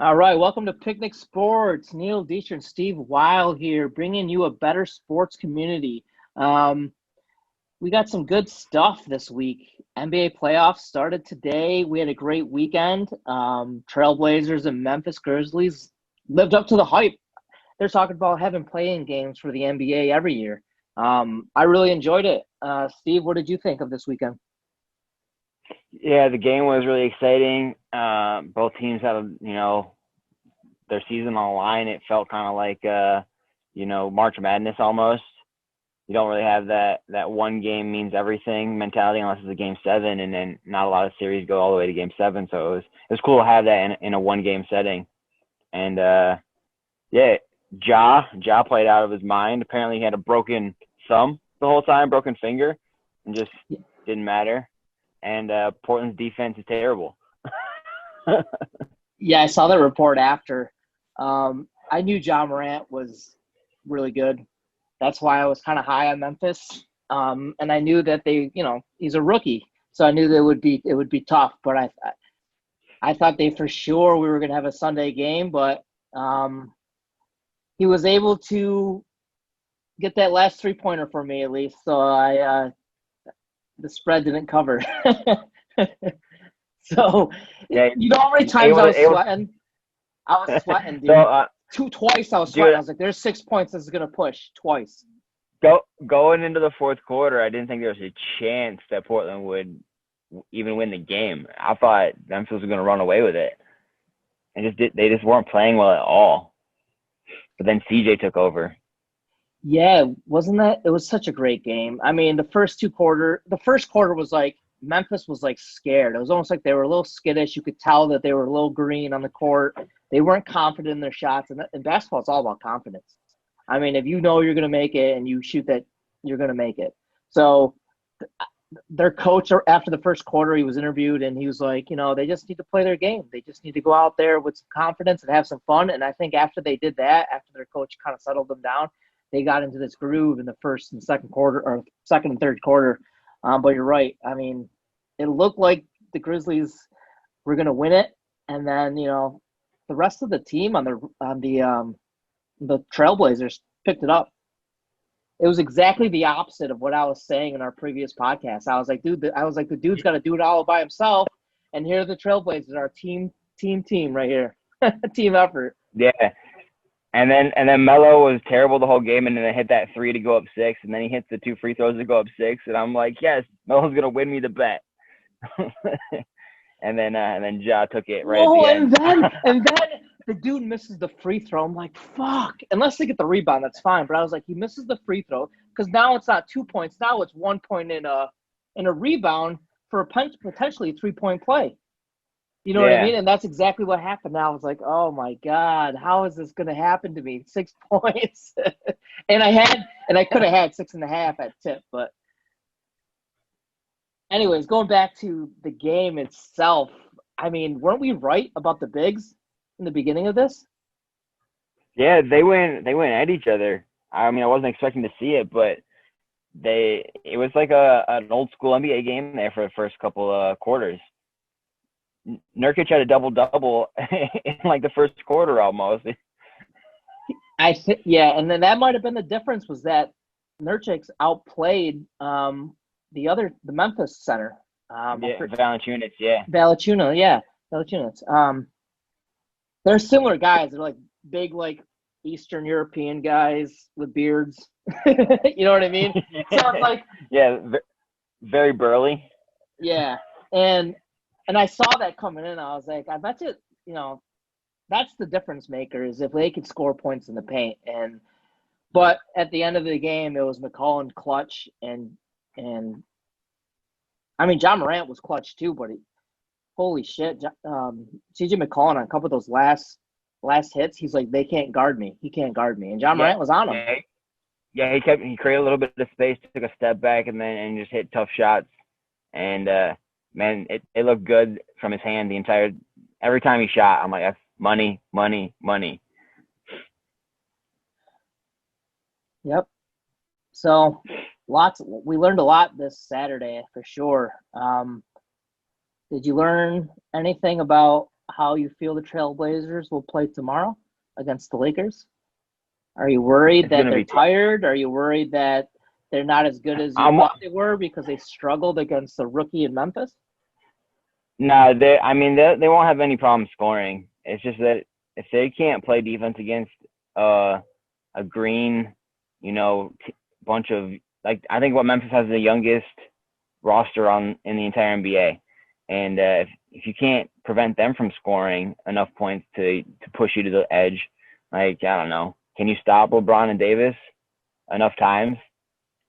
All right, welcome to Picnic Sports. Neil Dieter and Steve Weil here, bringing you a better sports community. Um, we got some good stuff this week. NBA playoffs started today. We had a great weekend. Trailblazers and Memphis Grizzlies lived up to the hype. They're talking about having playing games for the NBA every year. I really enjoyed it. Steve, what did you think of this weekend? Yeah, the game was really exciting. Both teams had, their season on the line. It felt kind of like, March Madness almost. You don't really have that one game means everything mentality unless it's a game seven, and then not a lot of series go all the way to game seven. So it was cool to have that in a one game setting. And yeah, Ja played out of his mind. Apparently, he had a broken thumb the whole time, broken finger, and just didn't matter. And Portland's defense is terrible. Yeah, I saw that report after. I knew John Morant was really good. That's why I was kind of high on Memphis. And I knew that he's a rookie, so I knew that it would be tough. But I thought they for sure we were going to have a Sunday game, but um, he was able to get that last 3 pointer for me at least. So the spread didn't cover. So Yeah, you know how many times able I to was able. sweating? I was sweating, So, dude. Twice I was sweating. dude, I was like, "There's 6 points. This is gonna push twice." going into the fourth quarter, I didn't think there was a chance that Portland would even win the game. I thought Memphis was going to run away with it, and they just weren't playing well at all. But then CJ took over. Yeah, wasn't that? It was such a great game. I mean, the first quarter was like Memphis was like scared. It was almost like they were a little skittish. You could tell that they were a little green on the court. They weren't confident in their shots, and basketball it's all about confidence. I mean, if you know you're going to make it and you shoot that, you're going to make it. So their coach after the first quarter, he was interviewed and he was like, they just need to play their game. They just need to go out there with some confidence and have some fun. And I think after they did that, after their coach kind of settled them down, they got into this groove in the first and second quarter or second and third quarter. But you're right. I mean, it looked like the Grizzlies were going to win it, and then the rest of the team on the Trailblazers picked it up. It was exactly the opposite of what I was saying in our previous podcast. I was like, the dude's got to do it all by himself. And here are the Trailblazers, our team right here, team effort. Yeah, and then Melo was terrible the whole game, and then they hit that three to go up six, and then he hits the two free throws to go up six, and I'm like, yes, Melo's going to win me the bet. and then Ja took it right at Whoa, the and end. then the dude misses the free throw. I'm like, fuck. Unless they get the rebound, that's fine. But I was like, he misses the free throw because now it's not 2 points. Now it's 1 point in a rebound for a potentially 3 point play. You know what I Yeah. mean? And that's exactly what happened. Now I was like, oh my God, how is this gonna happen to me? 6 points. and I could have had 6.5 at tip, but anyways, going back to the game itself, I mean, weren't we right about the bigs in the beginning of this? Yeah, they went at each other. I mean, I wasn't expecting to see it, but it was like an old school NBA game there for the first couple quarters. Nurkic had a double double in like the first quarter almost. I think, yeah, and then that might have been the difference was that Nurkic outplayed the Memphis center. Yeah, Valanciunas, yeah. Valanciunas, yeah, Valanciunas. They're similar guys. They're like big, like Eastern European guys with beards. You know what I mean? So it's like, Yeah, very burly. yeah, and I saw that coming in. I was like, I bet you, you know, that's the difference maker is if they could score points in the paint. And but at the end of the game, it was McCollum clutch, and I mean John Morant was clutch too. But holy shit, CJ McCollum on a couple of those last hits, he's like they can't guard me. He can't guard me, and John Yeah, Morant was on him. yeah, yeah. He created a little bit of space, took a step back, and just hit tough shots. And man, it looked good from his hand the entire every time he shot. I'm like, that's money, money, money. Yep. So we learned a lot this Saturday for sure. Did you learn anything about? how you feel the Trailblazers will play tomorrow against the Lakers? Are you worried It's that gonna they're be. tired? Are you worried that they're not as good as you I'm thought they were because they struggled against the rookie in Memphis? No, they. I mean, they won't have any problem scoring. It's just that if they can't play defense against uh, a green, bunch of like I think what Memphis has the youngest roster on in the entire NBA, and if you can't prevent them from scoring enough points to push you to the edge, like I don't know, can you stop LeBron and Davis enough times?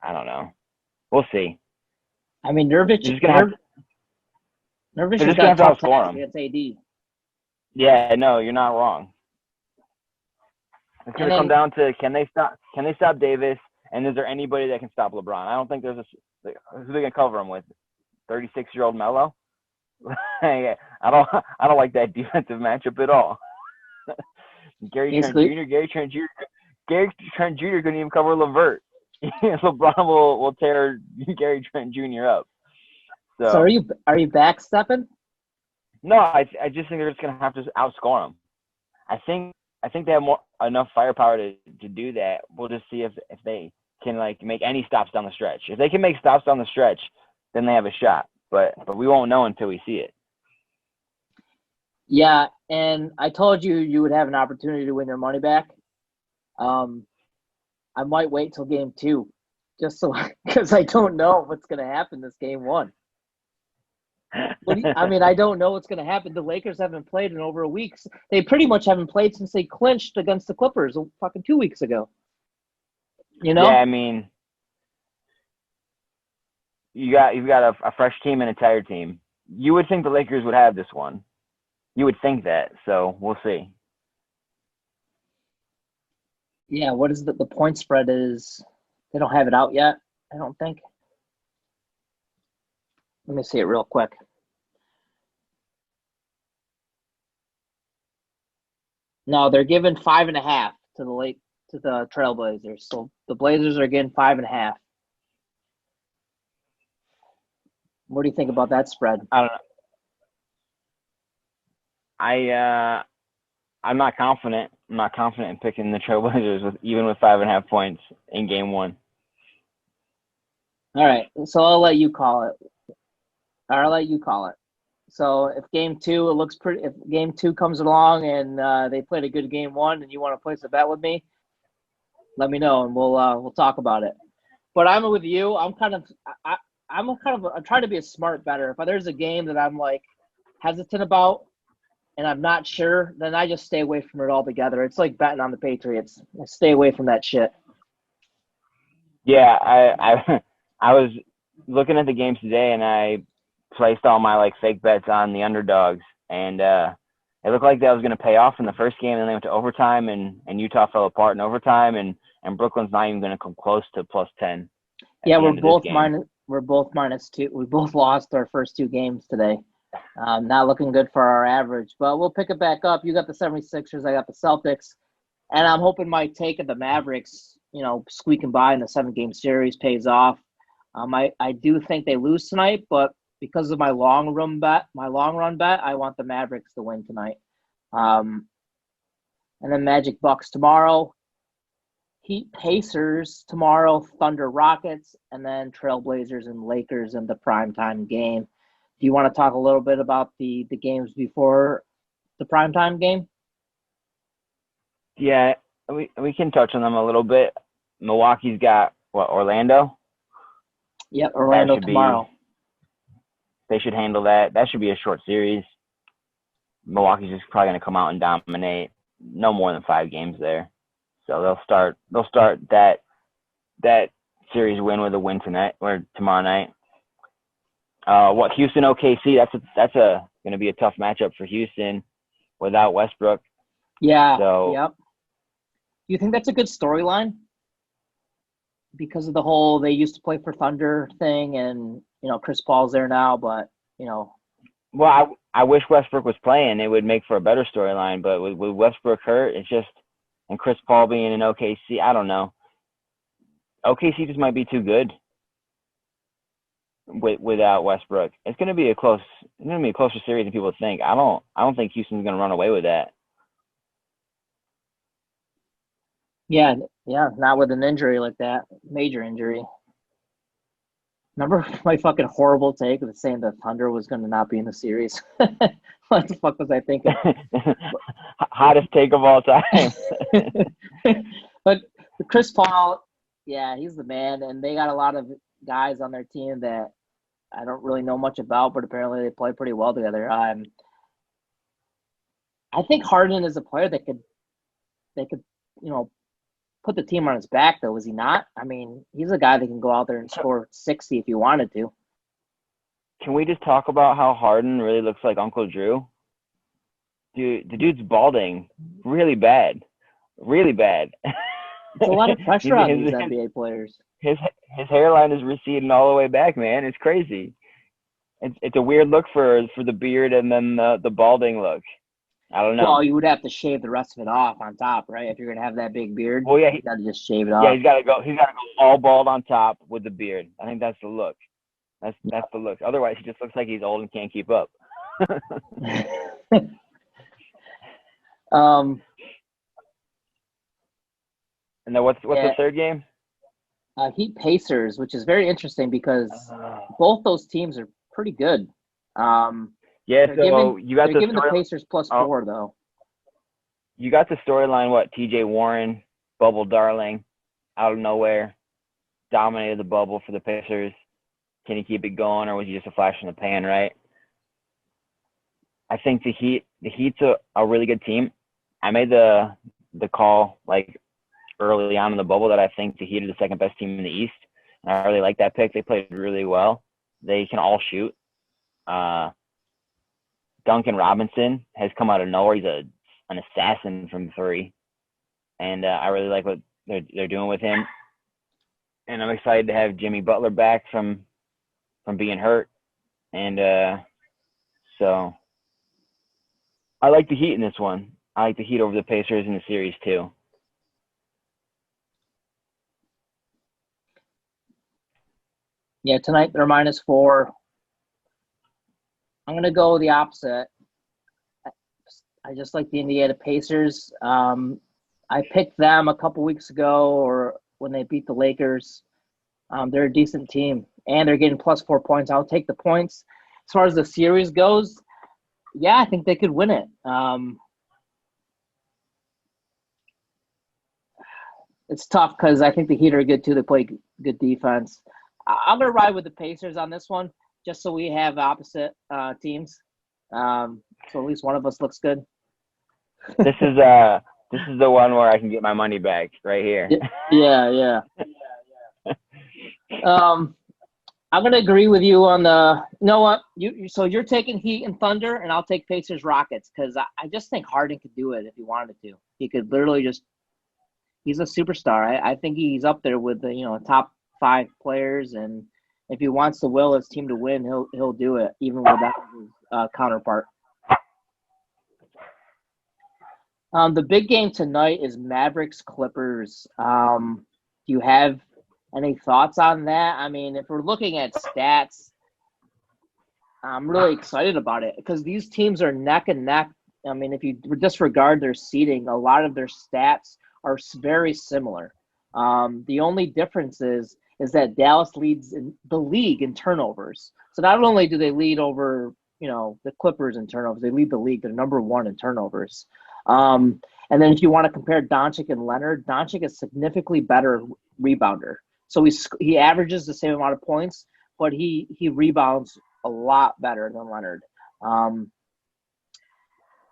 I don't know. We'll see. I mean, They're just gonna have. Nervous They're has just got gonna a have to tough outscore task them. against AD. Yeah, no, you're not wrong. It's And going to come then down to can they stop Davis, and is there anybody that can stop LeBron? I don't think there's who they going to cover him with. 36-year-old Melo. I don't like that defensive matchup at all. Gary Trent basically, Jr. Gary Trent Jr. couldn't even cover LeVert. LeBron will tear Gary Trent Jr. up. so So are you backstepping? no, I just think they're just going to have to outscore him. I think they have enough firepower to do that. We'll just see if they can like make any stops down the stretch. If they can make stops down the stretch, then they have a shot. But we won't know until we see it. Yeah, and I told you you would have an opportunity to win your money back. Um, I might wait till game two, just so because I don't know what's going to happen this game one. I mean, I don't know what's going to happen. The Lakers haven't played in over a week. They pretty much haven't played since they clinched against the Clippers fucking 2 weeks ago. You Yeah, know? I mean, you've got a fresh team and a tired team. You would think the Lakers would have this one. You would think that. So we'll see. Yeah, what is the point spread is they don't have it out yet, I don't think. Let me see it real quick. No, they're giving 5.5 to the Trailblazers. So the Blazers are getting 5.5. What do you think about that spread? I don't know. I'm not confident. I'm not confident in picking the Trailblazers even with 5.5 points in game one. All right, so I'll let you call it. I'll let you call it. So if game two, it looks pretty. If game two comes along and they played a good game one, and you want to place a bet with me, let me know and we'll talk about it. But I'm with you. I'm kind of I'm trying to be a smart better. If there's a game that I'm like hesitant about and I'm not sure, then I just stay away from it altogether. It's like betting on the Patriots. I stay away from that shit. Yeah, I was looking at the games today and I placed all my like fake bets on the underdogs, and it looked like that was going to pay off in the first game, and then they went to overtime, and Utah fell apart in overtime, and Brooklyn's not even going to come close to +10. Yeah, we're both -2. We both lost our first two games today. Not looking good for our average, but we'll pick it back up. You got the 76ers, I got the Celtics, and I'm hoping my take of the Mavericks, squeaking by in the 7-game series pays off. I do think they lose tonight, but because of my long run bet, I want the Mavericks to win tonight. And then Magic Bucks tomorrow, Heat Pacers tomorrow, Thunder Rockets, and then Trailblazers and Lakers in the primetime game. Do you want to talk a little bit about the games before the primetime game? Yeah, we can touch on them a little bit. Milwaukee's got Orlando. Yep, Orlando That should tomorrow. They should handle that. That should be a short series. Milwaukee's just probably going to come out and dominate. No more than 5 games there. So they'll start that series win with a win tonight or tomorrow night. Houston OKC? That's going to be a tough matchup for Houston without Westbrook. Yeah. So, yep. Do you think that's a good storyline? Because of the whole they used to play for Thunder thing, and Chris Paul's there now, but Well, I wish Westbrook was playing. It would make for a better storyline. But with Westbrook hurt, it's just, and Chris Paul being in OKC, I don't know. OKC just might be too good without Westbrook. It's going to be a close it's gonna be a closer series than people think. I don't think Houston's gonna run away with that. Yeah, yeah, not with an injury like that, major injury. Remember my fucking horrible take of saying the Thunder was going to not be in the series? What the fuck was I thinking? Hottest take of all time. But Chris Paul, yeah, he's the man, and they got a lot of guys on their team that I don't really know much about, but apparently they play pretty well together. I think Harden is a player that could, you know, put the team on his back, though, is he not? I mean, he's a guy that can go out there and score 60 if he wanted to. Can we just talk about how Harden really looks like Uncle Drew? Dude, the dude's balding really bad. Really bad. It's a lot of pressure on these his, NBA players. his his hairline is receding all the way back, man. It's crazy. It's a weird look for the beard and then the balding look. I don't know. Well, you would have to shave the rest of it off on top, right? If you're gonna have that big beard, Well, yeah, you got to just shave it yeah, off. he's got to go. He's got to go all bald on top with the beard. I think that's the look. That's the look. Otherwise, he just looks like he's old and can't keep up. um, And then what's yeah, the third game? Heat Pacers, which is very interesting because both those teams are pretty good. Um, Yeah, they're so giving you got they're the giving the story. Pacers plus Oh, 4 though. you got the storyline. What T.J. Warren, bubble darling, out of nowhere, dominated the bubble for the Pacers. Can he keep it going, or was he just a flash in the pan? Right. I think the Heat's a really good team. I made the call like early on in the bubble that I think the Heat are the second best team in the East. And I really like that pick. They played really well. They can all shoot. Duncan Robinson has come out of nowhere. He's an assassin from three, and I really like what they're doing with him. And I'm excited to have Jimmy Butler back from being hurt, and so I like the Heat in this one. I like the Heat over the Pacers in the series too. Yeah, tonight they're minus 4. I'm gonna go the opposite. I just like the Indiana Pacers. I picked them a couple weeks ago, or when they beat the Lakers. They're a decent team, and they're getting plus 4 points. I'll take the points. As far as the series goes, yeah, I think they could win it. It's tough because I think the Heat are good too. They play good defense. I'm gonna ride with the Pacers on this one, just so we have opposite teams. So at least one of us looks good. This is the one where I can get my money back right here. Yeah, yeah. I'm gonna agree with you on the. You know what? So you're taking Heat and Thunder, and I'll take Pacers Rockets because I just think Harden could do it if he wanted to. He could literally just. He's a superstar. I think he's up there with the top 5 players, and if he wants to will his team to win, he'll do it even without his counterpart. The big game tonight is Mavericks Clippers. Do you have any thoughts on that? I mean, if we're looking at stats, I'm really excited about it because these teams are neck and neck. I mean, if you disregard their seeding, a lot of their stats are very similar. The only difference is that Dallas leads in the league in turnovers. So not only do they lead over the Clippers in turnovers, they lead the league. They're number 1 in turnovers. And then if you want to compare Doncic and Leonard, Doncic is significantly better rebounder. So he averages the same amount of points, but he rebounds a lot better than Leonard.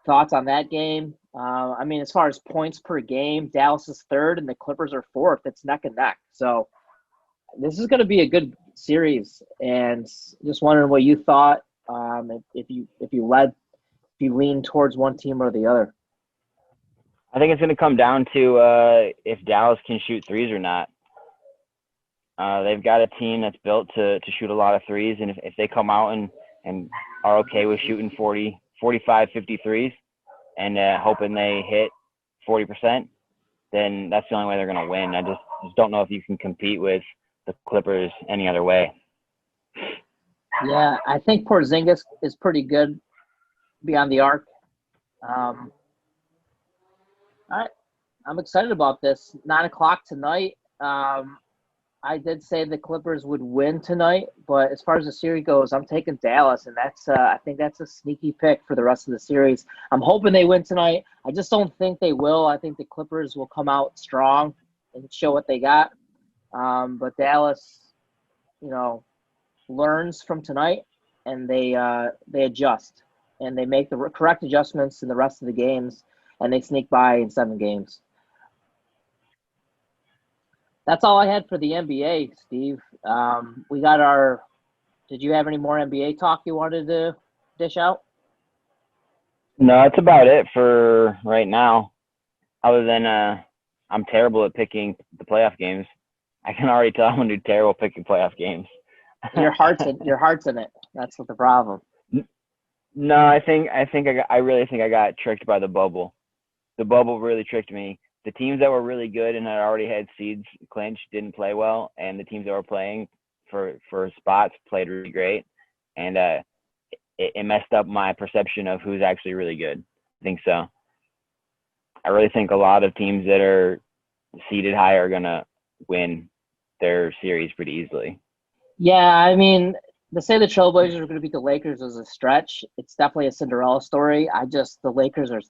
Thoughts on that game? I mean, as far as points per game, Dallas is 3rd and the Clippers are 4th. It's neck and neck. So this is going to be a good series. And just wondering what you thought. If you lean towards one team or the other. I think it's going to come down to if Dallas can shoot threes or not. They've got a team that's built to shoot a lot of threes, and if they come out and are okay with shooting 40, 45, 50 threes and hoping they hit 40%, then that's the only way they're going to win. I just don't know if you can compete with the Clippers any other way. Yeah, I think Porzingis is pretty good beyond the arc. Um, all right, I'm excited about this. 9 o'clock tonight. I did say the Clippers would win tonight, but as far as the series goes, I'm taking Dallas, and that's I think that's a sneaky pick for the rest of the series. I'm hoping they win tonight. I just don't think they will. I think the Clippers will come out strong and show what they got. But Dallas, you know, learns from tonight, and they adjust and they make the correct adjustments in the rest of the games, and they sneak by in 7 games. That's all I had for the NBA, Steve. We got our. Did you have any more NBA talk you wanted to dish out? No, that's about it for right now. Other than I'm terrible at picking the playoff games. I can already tell I'm gonna do terrible picking playoff games. Your heart's in it. That's what the problem. No, I really think I got tricked by the bubble. The bubble really tricked me. The teams that were really good and had already had seeds clinched didn't play well, and the teams that were playing for spots played really great, and it messed up my perception of who's actually really good. I think so. I really think a lot of teams that are seeded high are gonna win their series pretty easily. Yeah, I mean, to say the Trailblazers are going to beat the Lakers is a stretch. It's definitely a Cinderella story. The Lakers are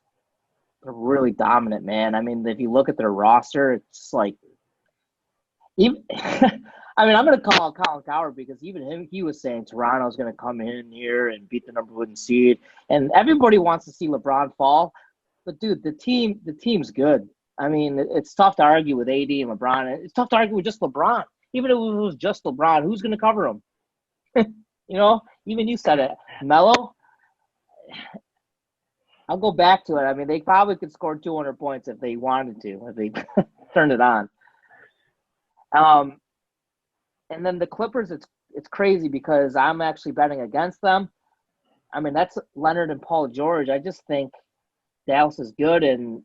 really dominant, man. I mean, if you look at their roster, it's like even. I mean, I'm going to call Colin Coward because even him, he was saying Toronto's going to come in here and beat the number one seed, and everybody wants to see LeBron fall. But dude, the team's good. I mean, it's tough to argue with AD and LeBron. It's tough to argue with just LeBron. Even if it was just LeBron, who's going to cover him? Even you said it. Melo, I'll go back to it. I mean, they probably could score 200 points if they wanted to, if they turned it on. Um, and then the Clippers, it's crazy because I'm actually betting against them. I mean, that's Leonard and Paul George. I just think Dallas is good, and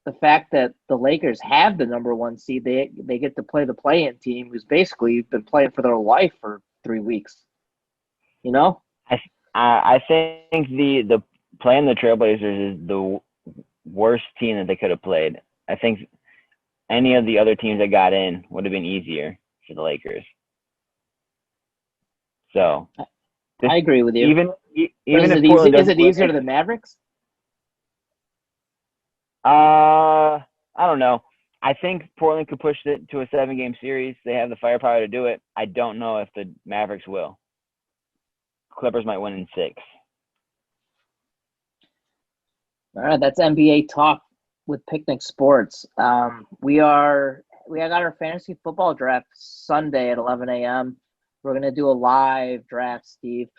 the fact that the Lakers have the number one seed, they get to play the play-in team, who's basically been playing for their life for 3 weeks. You know? I think the playing the Trailblazers is the worst team that they could have played. I think any of the other teams that got in would have been easier for the Lakers. So I agree with you. Even if easy, Portland is doesn't it win easier to the Mavericks? I don't know. I think Portland could push it to a 7-game series. They have the firepower to do it. I don't know if the Mavericks will. Clippers might win in 6. All right, that's NBA talk with Picnic Sports. We got our fantasy football draft Sunday at 11 a.m. We're gonna do a live draft, Steve.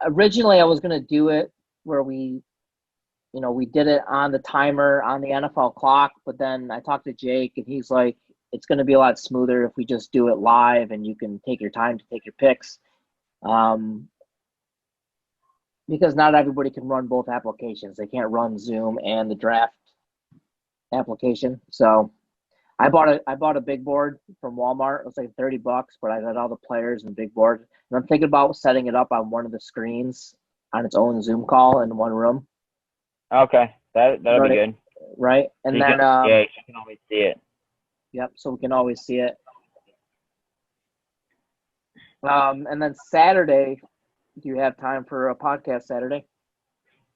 Originally, I was gonna do it where we did it on the timer on the NFL clock, but then I talked to Jake and he's like, it's going to be a lot smoother if we just do it live and you can take your time to take your picks. Um, because not everybody can run both applications. They can't run Zoom and the draft application. So I bought a big board from Walmart. It was like $30, but I got all the players and big board. And I'm thinking about setting it up on one of the screens on its own Zoom call in one room. Okay, that'll be good. Right, and then you can always see it. Yep, so we can always see it. And then Saturday, do you have time for a podcast Saturday?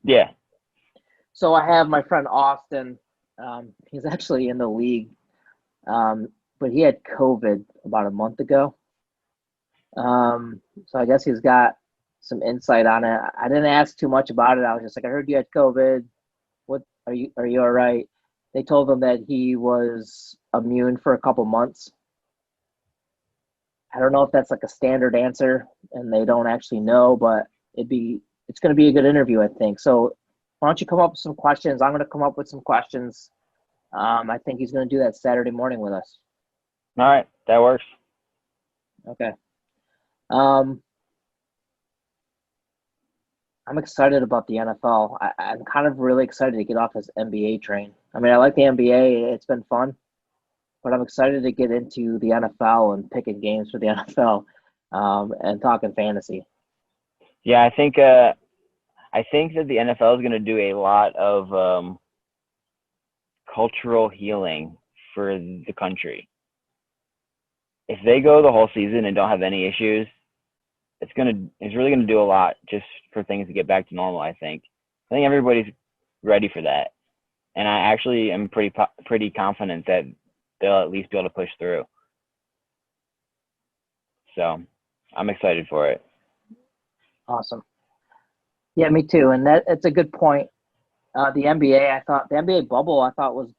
Yeah. So I have my friend Austin. He's actually in the league, but he had COVID about a month ago. So I guess he's got some insight on it. I didn't ask too much about it. I was just like, I heard you had COVID. What are you all right? They told him that he was immune for a couple months. I don't know if that's like a standard answer and they don't actually know, but it's going to be a good interview, I think. So why don't you come up with some questions? I'm going to come up with some questions. I think he's going to do that Saturday morning with us. All right, that works. Okay. I'm excited about the NFL. I'm kind of really excited to get off this NBA train. I mean, I like the NBA. It's been fun, but I'm excited to get into the NFL and picking games for the NFL. and talking fantasy. Yeah, I think that the NFL is going to do a lot of cultural healing for the country. If they go the whole season and don't have any issues, it's really gonna do a lot just for things to get back to normal. I think everybody's ready for that, and I actually am pretty confident that they'll at least be able to push through. So I'm excited for it. Awesome. Yeah, me too. And it's a good point. The NBA, I thought the NBA bubble, I thought was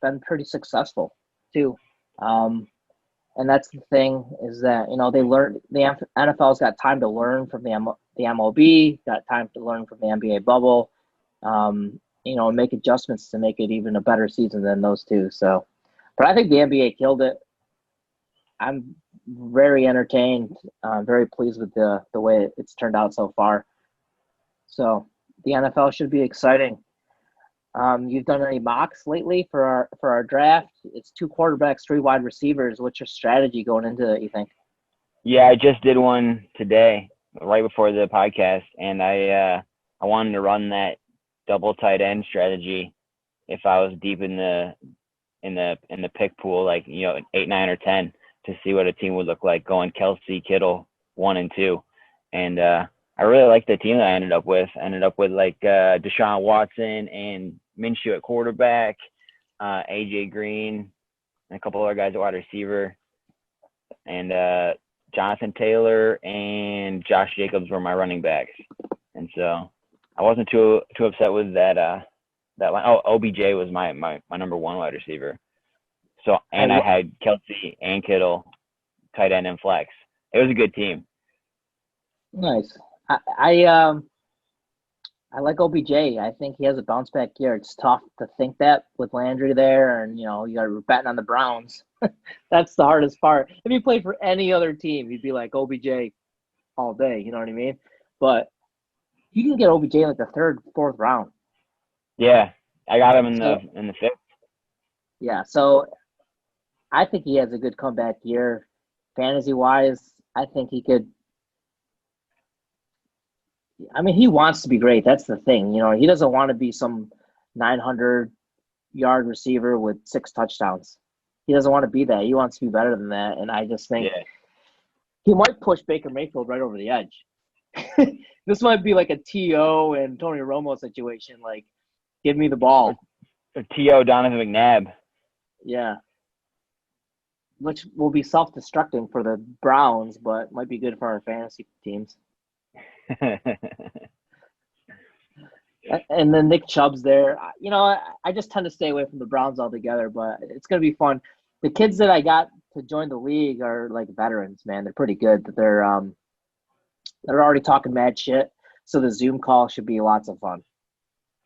been pretty successful too. Um, and that's the thing is that they learned the NFL's got time to learn from the MLB, got time to learn from the NBA bubble, and make adjustments to make it even a better season than those two. So, but I think the NBA killed it. I'm very entertained, very pleased with the way it's turned out so far. So the NFL should be exciting. You've done any mocks lately for our draft? It's 2 quarterbacks, 3 wide receivers. What's your strategy going into it, you think? Yeah, I just did one today, right before the podcast, and I wanted to run that double tight end strategy if I was deep in the pick pool, like 8, 9, or 10, to see what a team would look like going Kelsey, Kittle 1 and 2, and I really like the team that I ended up with. I ended up with like Deshaun Watson and Minshew at quarterback, AJ Green, and a couple other guys at wide receiver, and Jonathan Taylor and Josh Jacobs were my running backs. And so I wasn't too upset with that line. Oh, OBJ was my number 1 wide receiver. So, and I had Kelsey and Kittle, tight end and flex. It was a good team. Nice. I like OBJ. I think he has a bounce back year. It's tough to think that with Landry there, and you got betting on the Browns. That's the hardest part. If he played for any other team, he'd be like OBJ all day. You know what I mean? But you can get OBJ in like the 3rd, 4th round. Yeah, I got him in the 5th. Yeah, so I think he has a good comeback year, fantasy wise. I think he could. I mean, he wants to be great. That's the thing. He doesn't want to be some 900-yard receiver with 6 touchdowns. He doesn't want to be that. He wants to be better than that. And I just think he might push Baker Mayfield right over the edge. This might be like a T.O. and Tony Romo situation. Like, give me the ball. Or T.O. Donovan McNabb. Yeah. Which will be self-destructing for the Browns, but might be good for our fantasy teams. And then Nick Chubb's there. I just tend to stay away from the Browns altogether, but it's going to be fun. The kids that I got to join the league are like veterans, man. They're pretty good. They're already talking mad shit, so the Zoom call should be lots of fun.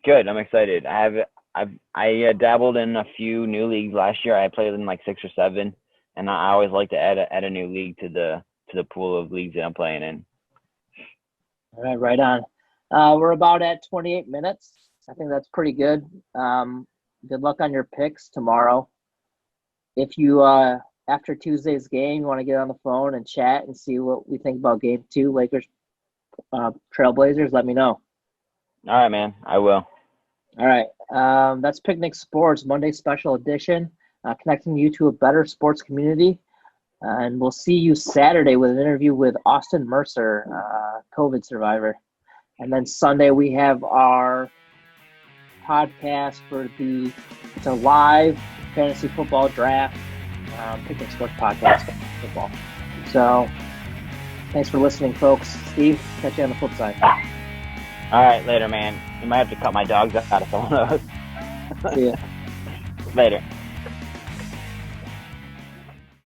Good. I'm excited. I dabbled in a few new leagues last year. I played in like 6 or 7, and I always like to add a new league to the pool of leagues that I'm playing in. All right on. We're about at 28 minutes. I think that's pretty good. Good luck on your picks tomorrow. If you, after Tuesday's game, you want to get on the phone and chat and see what we think about Game 2, Lakers, Trailblazers, let me know. All right, man. I will. All right. That's Picnic Sports, Monday special edition, connecting you to a better sports community. And we'll see you Saturday with an interview with Austin Mercer, COVID survivor. And then Sunday we have our podcast for it's a live fantasy football draft, Picnic Sports podcast football. So thanks for listening, folks. Steve, catch you on the flip side. All right, later, man. You might have to cut my dogs out of some of those. See ya. Later.